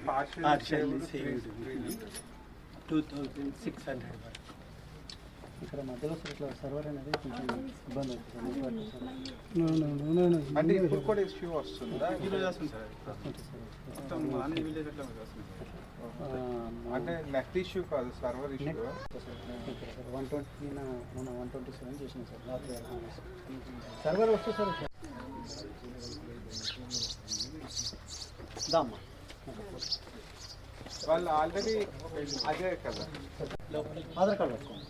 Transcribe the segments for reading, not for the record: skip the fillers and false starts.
partially saved 2,600. ఇక్కడ మధ్యలో server అనేది కొంచెం ఇబ్బంది అవుతుంది. అంటే ఇప్పుడు కూడా ఇష్యూ వస్తుందా? అంటే నెట్ ఇష్యూ కాదు, సర్వర్ ఇష్యూ. 120 మన 127 చేసినాం సార్ రాత్రి. సర్వర్ వస్తుంది సార్. దామ్మా వాళ్ళు ఆల్రెడీ అదే కదా ఆధార్ కార్డు పట్టుకోండి.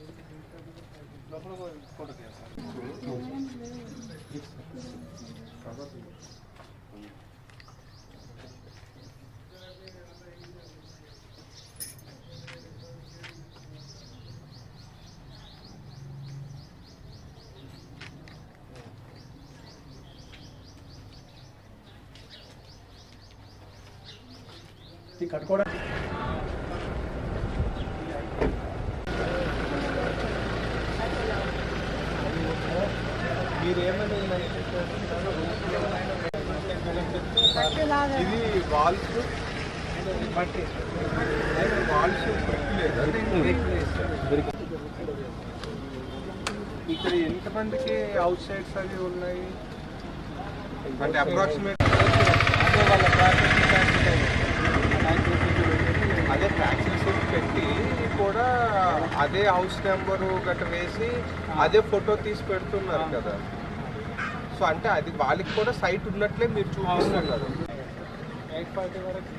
కట్టుకోవడానికి మీరేమని ఇది వాల్స్ బట్టి వాల్స్ ఇక్కడ ఎంతమందికి అవుట్ సైడ్స్ అవి ఉన్నాయి అంటే అప్రాక్సిమేట్ అదే ట్యాక్సెస్ పెట్టి కూడా అదే హౌస్ నెంబరు గట్ట వేసి అదే ఫోటో తీసి పెడుతున్నారు కదా. సో అంటే అది వాళ్ళకి కూడా సైట్ ఉన్నట్లే మీరు చూపిస్తున్నారు. 8:40 వరకు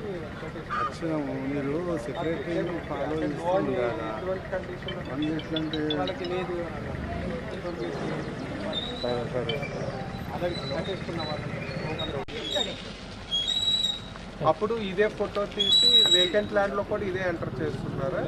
మీరు సెక్రటరీ ఫాలో వాళ్ళకి లేదు. సరే అప్పుడు ఇదే ఫోటో తీసి వేకెంట్ ల్యాండ్ లో కూడా ఇదే ఎంటర్ చేస్తున్నారా?